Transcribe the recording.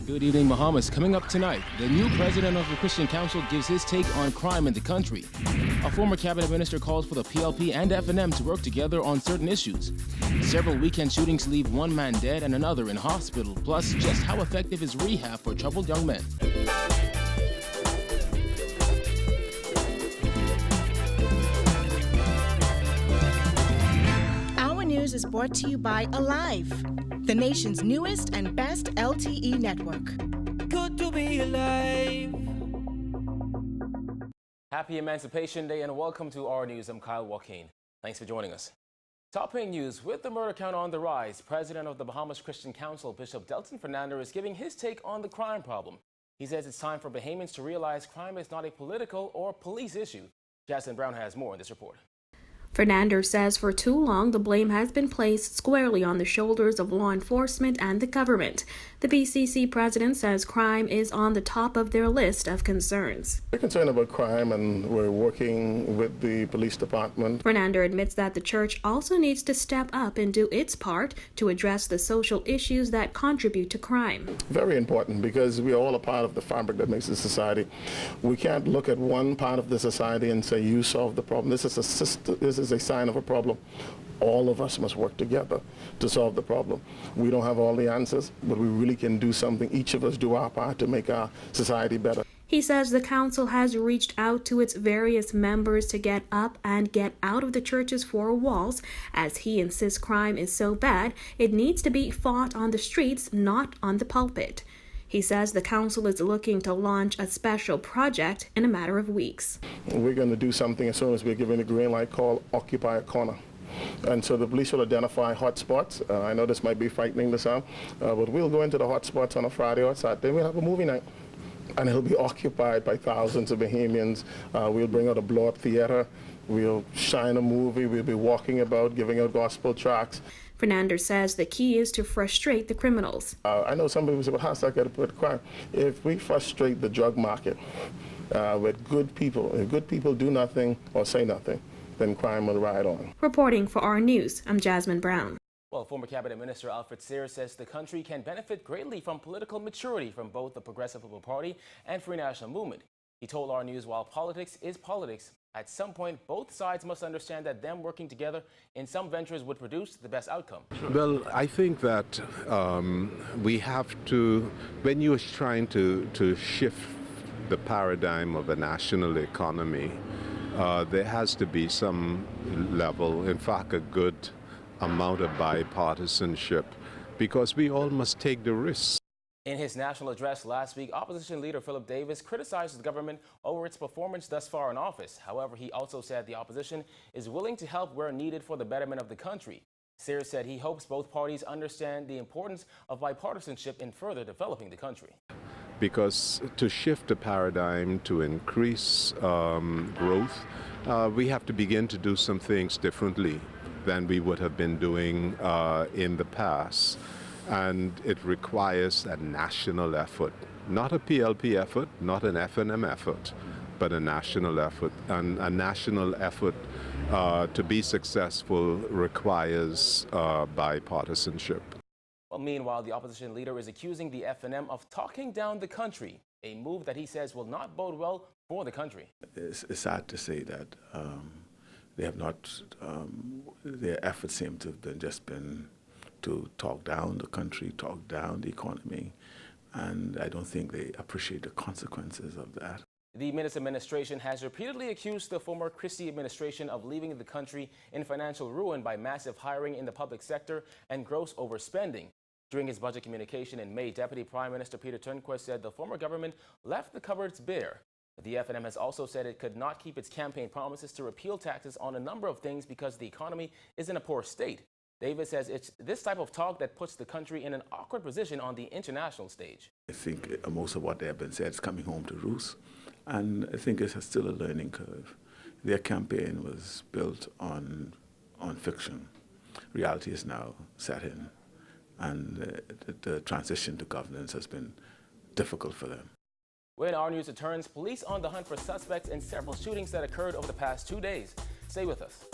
Good evening, Bahamas. Coming up tonight, the new president of the Christian Council gives his take on crime in the country. A former cabinet minister calls for the PLP and F&M to work together on certain issues. Several weekend shootings leave one man dead and another in hospital. Plus, just how effective is rehab for troubled young men? Our news is brought to you by Alive, the nation's newest and best LTE network. Good to be alive. Happy Emancipation Day and welcome to our news. I'm Kyle Joaquin. Thanks for joining us. Topping news, with the murder count on the rise, President of the Bahamas Christian Council, Bishop Delton Fernander, is giving his take on the crime problem. He says it's time for Bahamians to realize crime is not a political or police issue. Jasmine Brown has more in this report. Fernander says for too long the blame has been placed squarely on the shoulders of law enforcement and the government. The BCC president says crime is on the top of their list of concerns. We're concerned about crime and we're working with the police department. Fernander admits that the church also needs to step up and do its part to address the social issues that contribute to crime. Very important because we are all a part of the fabric that makes the society. We can't look at one part of the society and say you solve the problem. This is a sign of a problem. All of us must work together to solve the problem. We don't have all the answers, but we really can do something. Each of us do our part to make our society better. He says the council has reached out to its various members to get up and get out of the church's four walls, as he insists crime is so bad it needs to be fought on the streets, not on the pulpit. He says the council is looking to launch a special project in a matter of weeks. We're going to do something as soon as we're given a green light called Occupy a Corner. And so the police will identify hot spots. I know this might be frightening to some, but we'll go into the hot spots on a Friday or Saturday. We'll have a movie night, and it'll be occupied by thousands of Bahamians. We'll bring out a blow-up theater. We'll shine a movie. We'll be walking about, giving out gospel tracts. Fernander says the key is to frustrate the criminals. I know some people say, well, how's that going to put crime? If we frustrate the drug market with good people, if good people do nothing or say nothing, then crime will ride on. Reporting for our news, I'm Jasmine Brown. Well, former Cabinet Minister Alfred Sears says the country can benefit greatly from political maturity from both the Progressive Liberal Party and Free National Movement. He told our news while politics is politics, at some point both sides must understand that them working together in some ventures would produce the best outcome. Well, I think that we have to, when you're trying to shift the paradigm of a national economy, there has to be some level, in fact, a good amount of bipartisanship, because we all must take the risks. In his national address last week, opposition leader Philip Davis criticized the government over its performance thus far in office. However, he also said the opposition is willing to help where needed for the betterment of the country. Sears said he hopes both parties understand the importance of bipartisanship in further developing the country. Because to shift the paradigm, to increase growth, we have to begin to do some things differently than we would have been doing in the past. And it requires a national effort, not a PLP effort, not an F&M effort, but a national effort. And a national effort to be successful requires bipartisanship. Well, meanwhile, the opposition leader is accusing the F&M of talking down the country, a move that he says will not bode well for the country. It's sad to say that they have not, their efforts seem to have just been to talk down the country, talk down the economy, and I don't think they appreciate the consequences of that. The Minister administration has repeatedly accused the former Christie administration of leaving the country in financial ruin by massive hiring in the public sector and gross overspending. During his budget communication in May, Deputy Prime Minister Peter Turnquist said the former government left the cupboards bare. The F&M has also said it could not keep its campaign promises to repeal taxes on a number of things because the economy is in a poor state. Davis says it's this type of talk that puts the country in an awkward position on the international stage. I think most of what they have been said is coming home to roost, and I think it's still a learning curve. Their campaign was built on fiction. Reality is now set in, and the transition to governance has been difficult for them. When our news returns, police on the hunt for suspects in several shootings that occurred over the past 2 days. Stay with us.